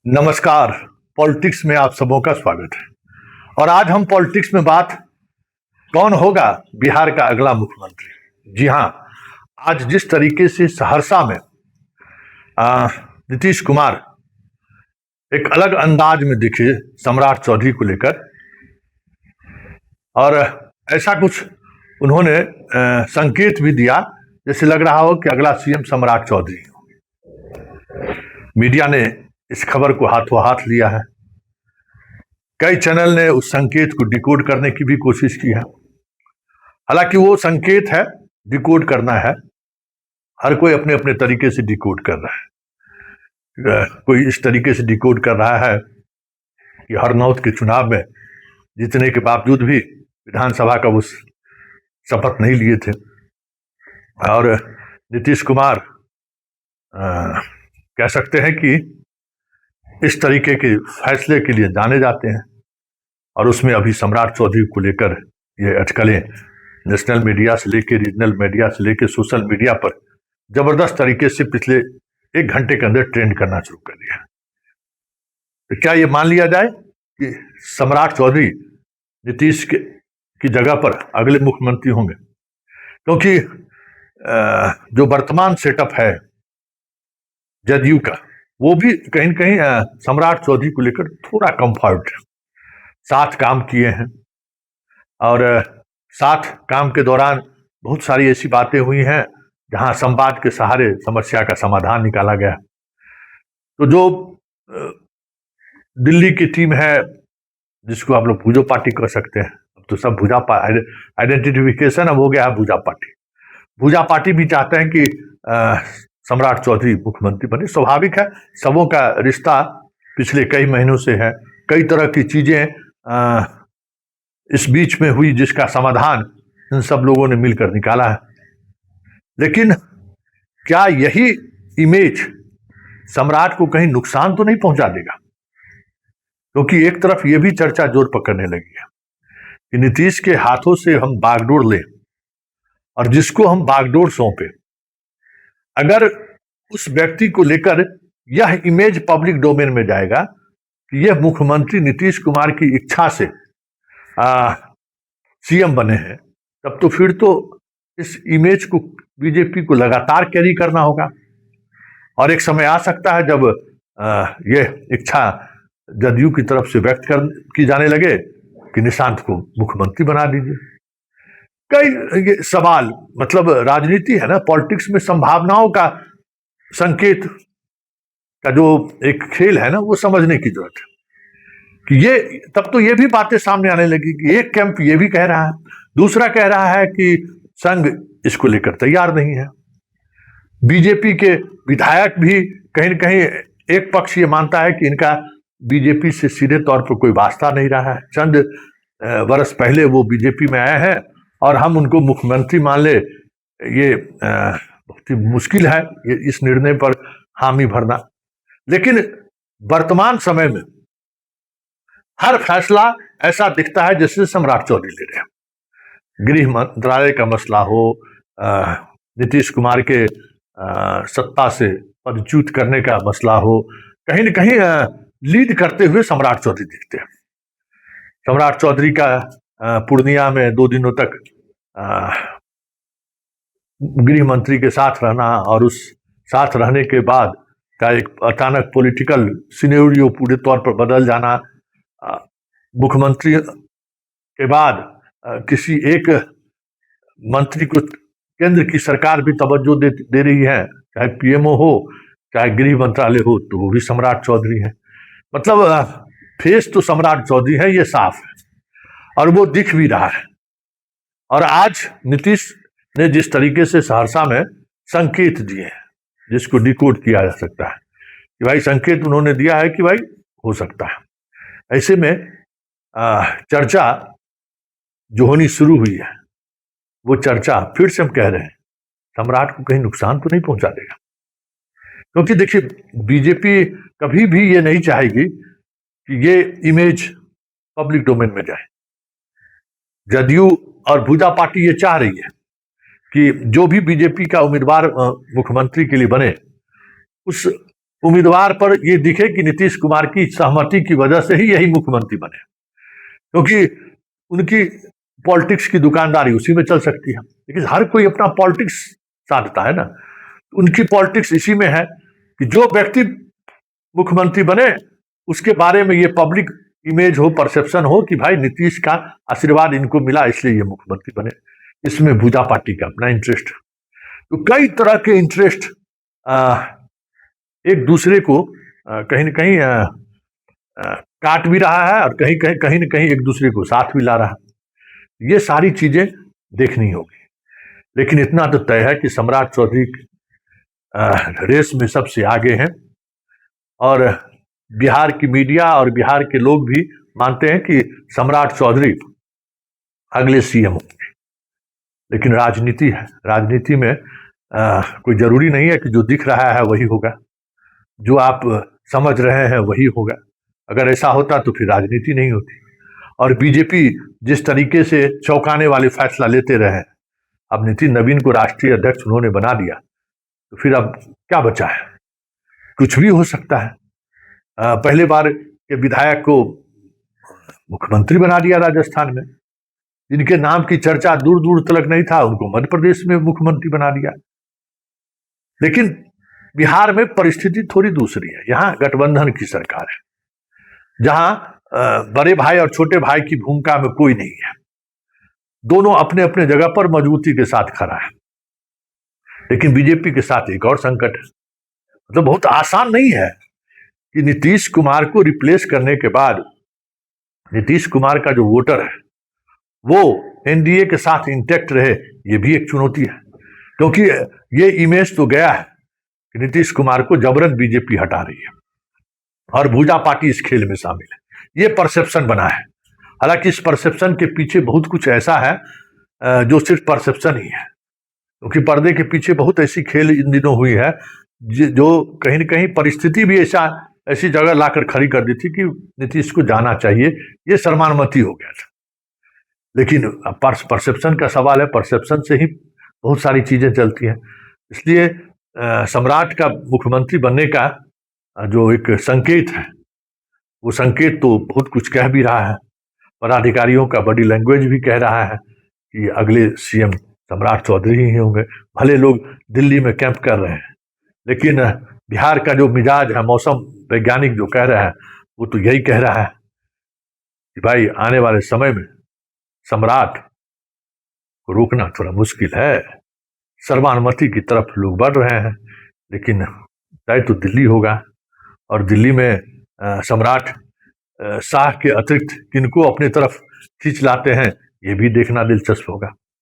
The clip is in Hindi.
नमस्कार। पॉलिटिक्स में आप सबों का स्वागत है। और आज हम पॉलिटिक्स में बात कौन होगा बिहार का अगला मुख्यमंत्री। जी हाँ, आज जिस तरीके से सहरसा में नीतीश कुमार एक अलग अंदाज में दिखे सम्राट चौधरी को लेकर, और ऐसा कुछ उन्होंने संकेत भी दिया जैसे लग रहा हो कि अगला सीएम सम्राट चौधरी हो। मीडिया ने इस खबर को हाथों हाथ लिया है। कई चैनल ने उस संकेत को डिकोड करने की भी कोशिश की है। हालांकि वो संकेत है, डिकोड करना है, हर कोई अपने अपने तरीके से डिकोड कर रहा है। कोई इस तरीके से डिकोड कर रहा है कि हरनौत के चुनाव में जीतने के बावजूद भी विधानसभा का वो शपथ नहीं लिए थे, और नीतीश कुमार कह सकते हैं कि इस तरीके के फैसले के लिए जाने जाते हैं। और उसमें अभी सम्राट चौधरी को लेकर ये अटकलें नेशनल मीडिया से लेकर रीजनल मीडिया से लेकर सोशल मीडिया पर जबरदस्त तरीके से पिछले 1 घंटे के अंदर ट्रेंड करना शुरू कर दिया। तो क्या ये मान लिया जाए कि सम्राट चौधरी नीतीश की जगह पर अगले मुख्यमंत्री होंगे? क्योंकि जो वर्तमान सेटअप है जदयू का, वो भी कहीं न कहीं सम्राट चौधरी को लेकर थोड़ा कंफर्ट है। साथ काम किए हैं और साथ काम के दौरान बहुत सारी ऐसी बातें हुई हैं जहां संवाद के सहारे समस्या का समाधान निकाला गया। तो जो दिल्ली की टीम है, जिसको आप लोग भूजो पार्टी कर सकते हैं, अब तो सब भूजा आइडेंटिफिकेशन अब हो गया है भूजा पार्टी। भूजा पार्टी भी चाहते हैं कि सम्राट चौधरी मुख्यमंत्री बने। स्वाभाविक है, सबों का रिश्ता पिछले कई महीनों से है, कई तरह की चीजें इस बीच में हुई जिसका समाधान इन सब लोगों ने मिलकर निकाला है। लेकिन क्या यही इमेज सम्राट को कहीं नुकसान तो नहीं पहुंचा देगा? क्योंकि एक तरफ यह भी चर्चा जोर पकड़ने लगी है कि नीतीश के हाथों से हम बागडोर लें और जिसको हम बागडोर सौंपे, अगर उस व्यक्ति को लेकर यह इमेज पब्लिक डोमेन में जाएगा कि यह मुख्यमंत्री नीतीश कुमार की इच्छा से सीएम बने हैं, तब तो फिर तो इस इमेज को बीजेपी को लगातार कैरी करना होगा। और एक समय आ सकता है जब यह इच्छा जदयू की तरफ से व्यक्त की जाने लगे कि निशांत को मुख्यमंत्री बना दीजिए। कई सवाल, मतलब राजनीति है ना, पॉलिटिक्स में संभावनाओं का संकेत का जो एक खेल है ना, वो समझने की जरूरत है कि ये तब तो ये भी बातें सामने आने लगी कि एक कैंप ये भी कह रहा है, दूसरा कह रहा है कि संघ इसको लेकर तैयार नहीं है। बीजेपी के विधायक भी कहीं न कहीं एक पक्ष ये मानता है कि इनका बीजेपी से सीधे तौर पर कोई वास्ता नहीं रहा है, चंद वर्ष पहले वो बीजेपी में आए हैं और हम उनको मुख्यमंत्री मान ले, ये बहुत ही मुश्किल है ये इस निर्णय पर हामी भरना। लेकिन वर्तमान समय में हर फैसला ऐसा दिखता है जैसे सम्राट चौधरी ले रहे हैं। गृह मंत्रालय का मसला हो, नीतीश कुमार के सत्ता से पदच्युत करने का मसला हो, कहीं न कहीं लीड करते हुए सम्राट चौधरी दिखते हैं। सम्राट चौधरी का पूर्णिया में 2 दिनों तक गृह मंत्री के साथ रहना और उस साथ रहने के बाद का एक अचानक पॉलिटिकल सिनेरियो पूरे तौर पर बदल जाना, मुख्यमंत्री के बाद किसी एक मंत्री को केंद्र की सरकार भी तवज्जो दे रही है, चाहे पीएमओ हो चाहे गृह मंत्रालय हो, तो वो भी सम्राट चौधरी है। मतलब फेस तो सम्राट चौधरी है, ये साफ है और वो दिख भी रहा है। और आज नीतीश ने जिस तरीके से सहरसा में संकेत दिए हैं, जिसको डिकोड किया जा सकता है कि भाई संकेत उन्होंने दिया है कि भाई हो सकता है। ऐसे में चर्चा जो होनी शुरू हुई है, वो चर्चा फिर से हम कह रहे हैं सम्राट को कहीं नुकसान तो नहीं पहुंचा देगा। क्योंकि देखिए, बीजेपी कभी भी ये नहीं चाहेगी कि ये इमेज पब्लिक डोमेन में जाए। जदयू और भूजा पार्टी ये चाह रही है कि जो भी बीजेपी का उम्मीदवार मुख्यमंत्री के लिए बने, उस उम्मीदवार पर ये दिखे कि नीतीश कुमार की सहमति की वजह से ही यही मुख्यमंत्री बने, क्योंकि उनकी पॉलिटिक्स की दुकानदारी उसी में चल सकती है। लेकिन हर कोई अपना पॉलिटिक्स साधता है ना, उनकी पॉलिटिक्स इसी में है कि जो व्यक्ति मुख्यमंत्री बने उसके बारे में ये पब्लिक इमेज हो, परसेप्शन हो कि भाई नीतीश का आशीर्वाद इनको मिला इसलिए ये मुख्यमंत्री बने। इसमें भूजा पार्टी का अपना इंटरेस्ट, तो कई तरह के इंटरेस्ट एक दूसरे को कहीं न कहीं काट भी रहा है और कहीं न कहीं एक दूसरे को साथ भी ला रहा है। ये सारी चीजें देखनी होगी। लेकिन इतना तो तय है कि सम्राट चौधरी रेस में सबसे आगे हैं और बिहार की मीडिया और बिहार के लोग भी मानते हैं कि सम्राट चौधरी अगले सीएम होंगे। लेकिन राजनीति है, राजनीति में कोई जरूरी नहीं है कि जो दिख रहा है वही होगा, जो आप समझ रहे हैं वही होगा। अगर ऐसा होता तो फिर राजनीति नहीं होती। और बीजेपी जिस तरीके से चौंकाने वाले फैसला लेते रहे, अब नितिन नवीन को राष्ट्रीय अध्यक्ष उन्होंने बना दिया, तो फिर अब क्या बचा है? कुछ भी हो सकता है। पहले बार के विधायक को मुख्यमंत्री बना दिया राजस्थान में, जिनके नाम की चर्चा दूर दूर तक नहीं था उनको मध्य प्रदेश में मुख्यमंत्री बना दिया। लेकिन बिहार में परिस्थिति थोड़ी दूसरी है। यहाँ गठबंधन की सरकार है, जहां बड़े भाई और छोटे भाई की भूमिका में कोई नहीं है, दोनों अपने अपने जगह पर मजबूती के साथ खड़ा है। लेकिन बीजेपी के साथ एक और संकट है, मतलब बहुत आसान नहीं है कि नीतीश कुमार को रिप्लेस करने के बाद नीतीश कुमार का जो वोटर है वो एनडीए के साथ इंटैक्ट रहे। ये भी एक चुनौती है, क्योंकि ये इमेज तो गया है कि नीतीश कुमार को जबरन बीजेपी हटा रही है और भूजा पार्टी इस खेल में शामिल है। ये परसेप्शन बना है। हालांकि इस परसेप्शन के पीछे बहुत कुछ ऐसा है जो सिर्फ परसेप्शन ही है, क्योंकि पर्दे के पीछे बहुत ऐसी खेल इन दिनों हुई है जो कहीं न कहीं परिस्थिति भी ऐसी जगह लाकर खड़ी कर दी थी कि नीतीश को जाना चाहिए। ये सर्वसम्मति हो गया था। लेकिन परसेप्शन का सवाल है, परसेप्शन से ही बहुत सारी चीजें चलती हैं। इसलिए सम्राट का मुख्यमंत्री बनने का जो एक संकेत है, वो संकेत तो बहुत कुछ कह भी रहा है। पदाधिकारियों का बॉडी लैंग्वेज भी कह रहा है कि अगले सीएम सम्राट चौधरी ही होंगे। भले लोग दिल्ली में कैंप कर रहे हैं, लेकिन बिहार का जो मिजाज है, मौसम वैज्ञानिक जो कह रहा है, वो तो यही कह रहा है कि भाई आने वाले समय में सम्राट को रोकना थोड़ा मुश्किल है। सर्वानुमति की तरफ लोग बढ़ रहे हैं, लेकिन तय तो दिल्ली होगा। और दिल्ली में सम्राट शाह के अतिरिक्त किनको अपने तरफ खींच लाते हैं, ये भी देखना दिलचस्प होगा।